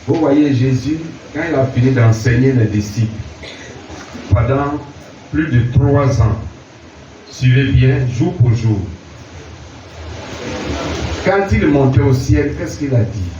Vous voyez Jésus, quand il a fini d'enseigner les disciples, pendant plus de 3 ans, suivez bien, jour pour jour. Quand il montait au ciel, qu'est-ce qu'il a dit?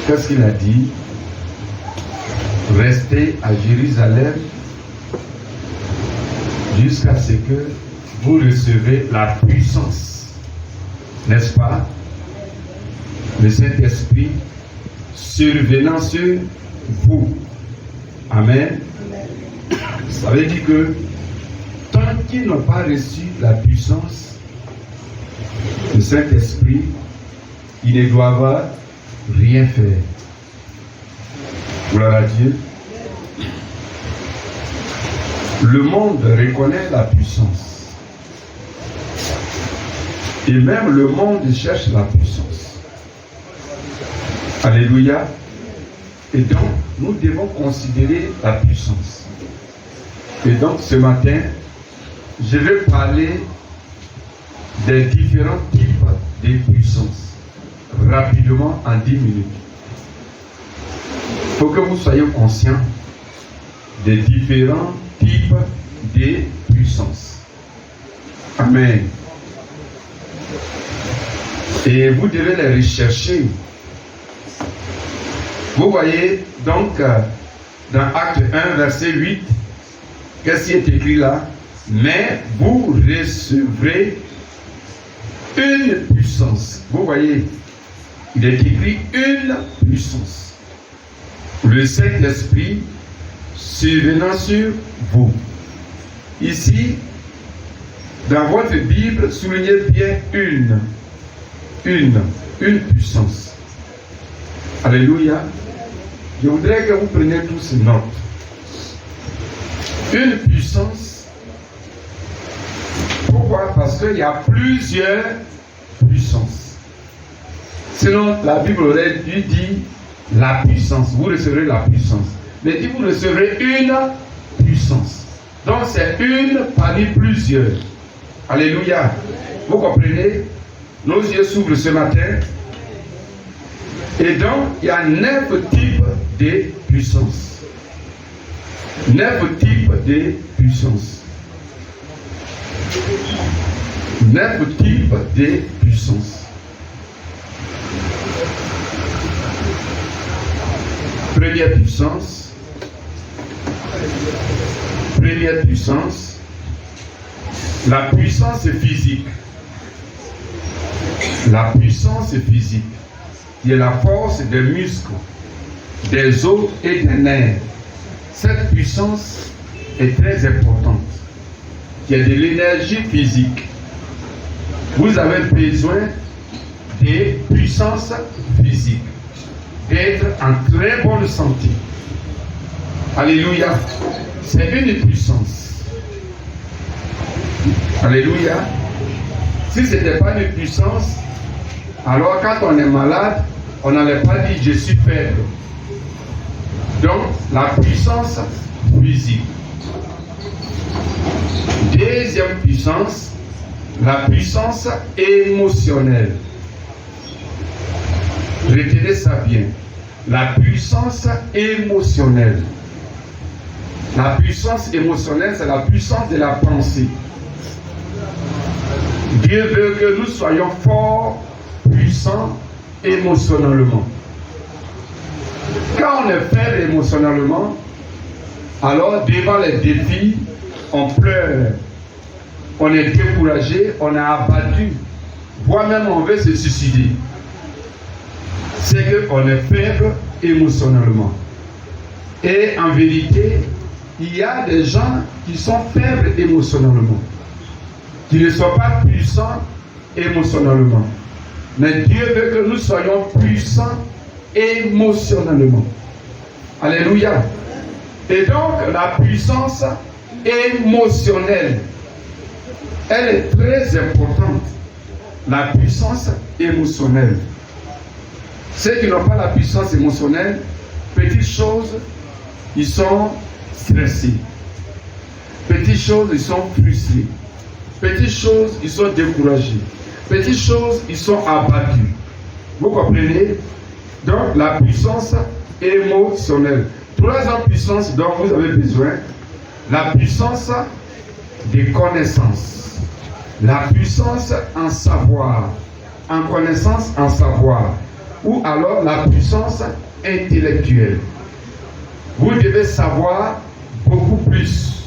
Qu'est-ce qu'il a dit? Restez à Jérusalem jusqu'à ce que vous recevez la puissance, n'est-ce pas? Le Saint-Esprit survenant sur vous. Amen. Ça veut dire que tant qu'ils n'ont pas reçu la puissance du Saint-Esprit, ils ne doivent rien faire. Gloire à Dieu. Le monde reconnaît la puissance. Et même le monde cherche la puissance. Alléluia. Et donc, nous devons considérer la puissance. Et donc, ce matin, je vais parler des différents types de puissance. Rapidement, en 10 minutes. Il faut que vous soyez conscients des différents types de puissance. Amen. Et vous devez les rechercher. Vous voyez donc dans Acte 1, verset 8, qu'est-ce qui est écrit là? Mais vous recevrez une puissance. Vous voyez, il est écrit une puissance. Le Saint-Esprit survenant sur vous. Ici, dans votre Bible, soulignez bien une puissance. Alléluia. Je voudrais que vous preniez tous note. Une puissance. Pourquoi? Parce qu'il y a plusieurs puissances. Sinon, la Bible aurait dû dire la puissance. Vous recevrez la puissance. Mais dit vous recevrez une puissance. Donc c'est une parmi plusieurs. Alléluia. Vous comprenez? Nos yeux s'ouvrent ce matin. Et donc, il y a 9 types de puissance. 9 types de puissance. 9 types de puissance. Première puissance. Première puissance. La puissance physique. La puissance physique. Il y a la force des muscles, des os et des nerfs. Cette puissance est très importante. Il y a de l'énergie physique. Vous avez besoin de puissance physique, d'être en très bonne santé. Alléluia. C'est une puissance. Alléluia. Si ce n'était pas une puissance, alors quand on est malade, on n'allait pas dire je suis faible. Donc, la puissance physique. Deuxième puissance, la puissance émotionnelle. Retenez ça bien. La puissance émotionnelle. La puissance émotionnelle, c'est la puissance de la pensée. Dieu veut que nous soyons forts, puissants émotionnellement. Quand on est faible émotionnellement, alors devant les défis, on pleure, on est découragé, on est abattu, voire même on veut se suicider. C'est qu'on est faible émotionnellement. Et en vérité, il y a des gens qui sont faibles émotionnellement, qui ne sont pas puissants émotionnellement. Mais Dieu veut que nous soyons puissants émotionnellement. Alléluia. Et donc, la puissance émotionnelle, elle est très importante. La puissance émotionnelle. Ceux qui n'ont pas la puissance émotionnelle, petites choses, ils sont stressés. Petites choses, ils sont frustrés. Petites choses, ils sont découragés. Petites choses, ils sont abattus. Vous comprenez? Donc la puissance émotionnelle. Troisième puissance dont vous avez besoin, la puissance des connaissances. La puissance en savoir. En connaissance, en savoir. Ou alors la puissance intellectuelle. Vous devez savoir beaucoup plus.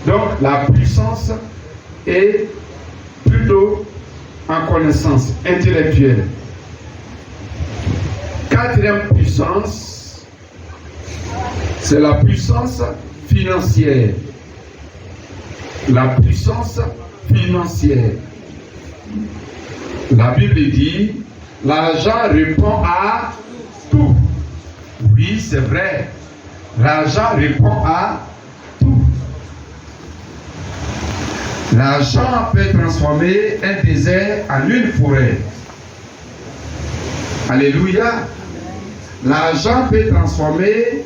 Donc la puissance est plutôt en connaissance intellectuelle. Quatrième puissance, c'est la puissance financière. La puissance financière. La Bible dit, l'argent répond à tout. Oui, c'est vrai. L'argent répond à tout. L'argent peut transformer un désert en une forêt. Alléluia. L'argent peut transformer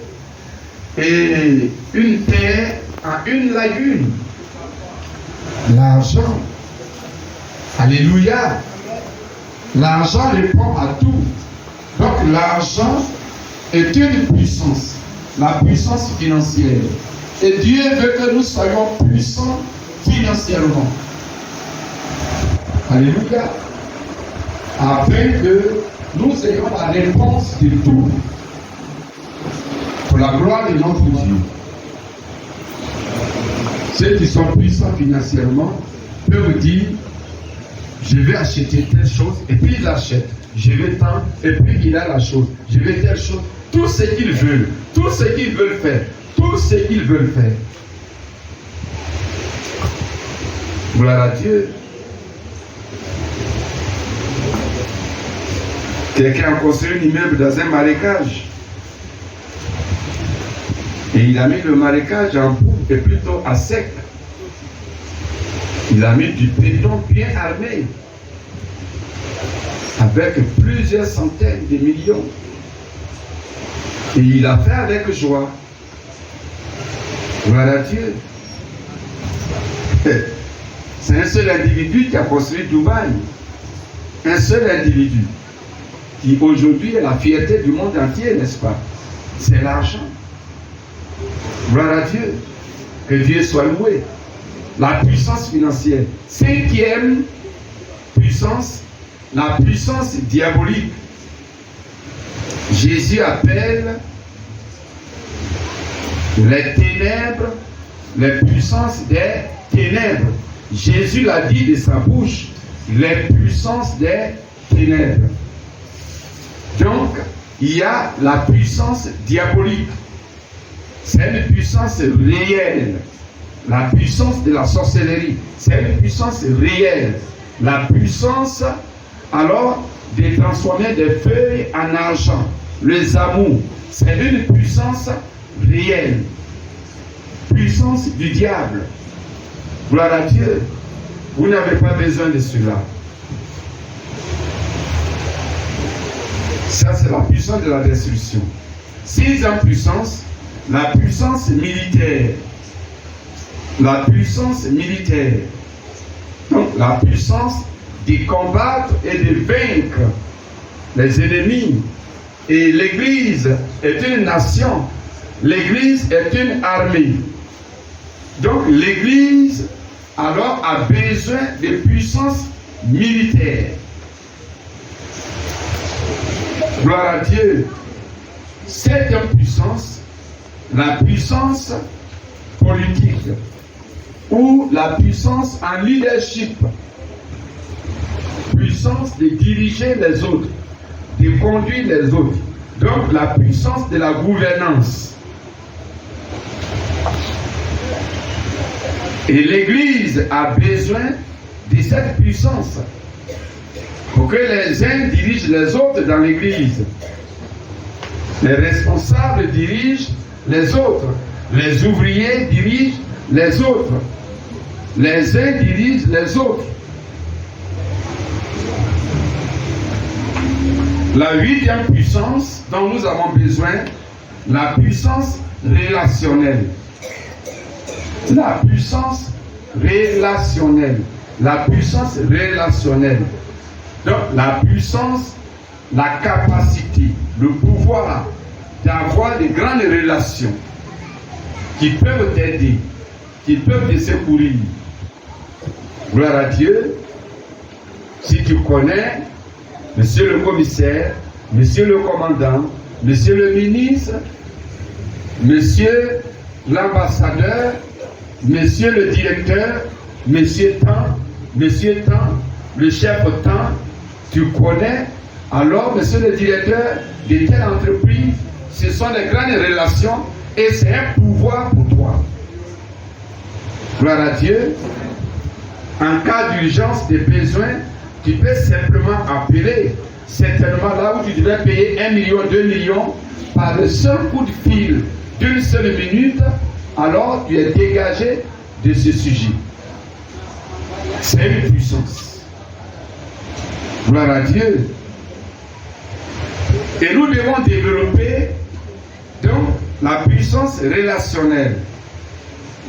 une terre en une lagune. L'argent. Alléluia. L'argent répond à tout. Donc l'argent est une puissance. La puissance financière. Et Dieu veut que nous soyons puissants financièrement. Alléluia. Afin que nous ayons la réponse de tout. Pour la gloire de notre Dieu. Ceux qui sont puissants financièrement peuvent dire, je vais acheter telle chose, et puis il achète. Je vais tant, et puis il a la chose. Je vais telle chose. Tout ce qu'ils veulent, tout ce qu'ils veulent faire, tout ce qu'ils veulent faire. Gloire à Dieu. Quelqu'un a construit un immeuble dans un marécage. Et il a mis le marécage en bout et plutôt à sec. Il a mis du béton bien armé. Avec plusieurs centaines de millions. Et il a fait avec joie. Gloire à Dieu. C'est un seul individu qui a construit Dubaï. Un seul individu. Qui aujourd'hui est la fierté du monde entier, n'est-ce pas? C'est l'argent. Gloire à Dieu. Que Dieu soit loué. La puissance financière. Cinquième puissance, la puissance diabolique. Jésus appelle les ténèbres, les puissances des ténèbres. Jésus l'a dit de sa bouche, les puissances des ténèbres. Donc, il y a la puissance diabolique. C'est une puissance réelle. La puissance de la sorcellerie, c'est une puissance réelle. La puissance, alors, de transformer des feuilles en argent. Les amours, c'est une puissance réelle. Puissance du diable. Gloire à Dieu. Vous n'avez pas besoin de cela. Ça, c'est la puissance de la destruction. Sixième puissance, la puissance militaire. La puissance militaire. Donc, la puissance de combattre et de vaincre les ennemis. Et l'Église est une nation. L'Église est une armée. Donc, l'Église, alors, a besoin de puissance militaire. Gloire à Dieu. Septième puissance, la puissance politique ou la puissance en leadership. Puissance de diriger les autres, de conduire les autres. Donc la puissance de la gouvernance. Et l'Église a besoin de cette puissance pour que les uns dirigent les autres dans l'Église. Les responsables dirigent les autres. Les ouvriers dirigent les autres. Les uns dirigent les autres. La huitième puissance dont nous avons besoin, la puissance relationnelle. La puissance relationnelle. La puissance relationnelle. Donc, la puissance la capacité, le pouvoir d'avoir de grandes relations qui peuvent t'aider, qui peuvent te secourir. Gloire à Dieu. Si tu connais monsieur le commissaire, monsieur le commandant, monsieur le ministre, monsieur l'ambassadeur, monsieur le directeur, monsieur tant, le chef tant, tu connais, alors monsieur le directeur de telle entreprise, ce sont des grandes relations et c'est un pouvoir pour toi. Gloire à Dieu. En cas d'urgence, de besoin, tu peux simplement appeler. Certainement là où tu devais payer 1 million, 2 millions, par le seul coup de fil d'une seule minute, alors tu es dégagé de ce sujet. C'est une puissance. Gloire à Dieu. Et nous devons développer donc la puissance relationnelle.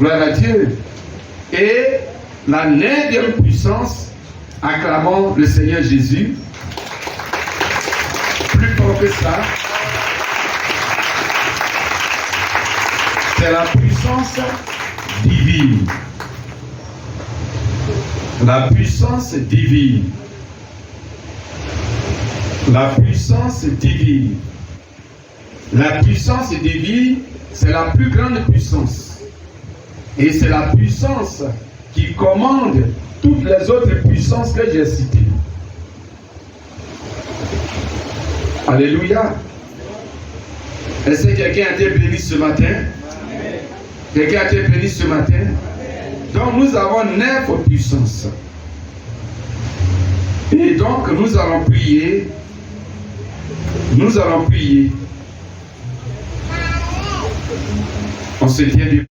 Gloire à Dieu. Et la neuvième puissance, acclamons le Seigneur Jésus. Plus fort que ça, c'est la puissance divine. La puissance divine. La puissance divine. La puissance divine, c'est la plus grande puissance. Et c'est la puissance qui commande toutes les autres puissances que j'ai citées. Alléluia. Est-ce que quelqu'un a été béni ce matin? Quelqu'un a été béni ce matin? Donc nous avons 9 puissances. Et donc nous allons prier. Nous allons prier. On se tient du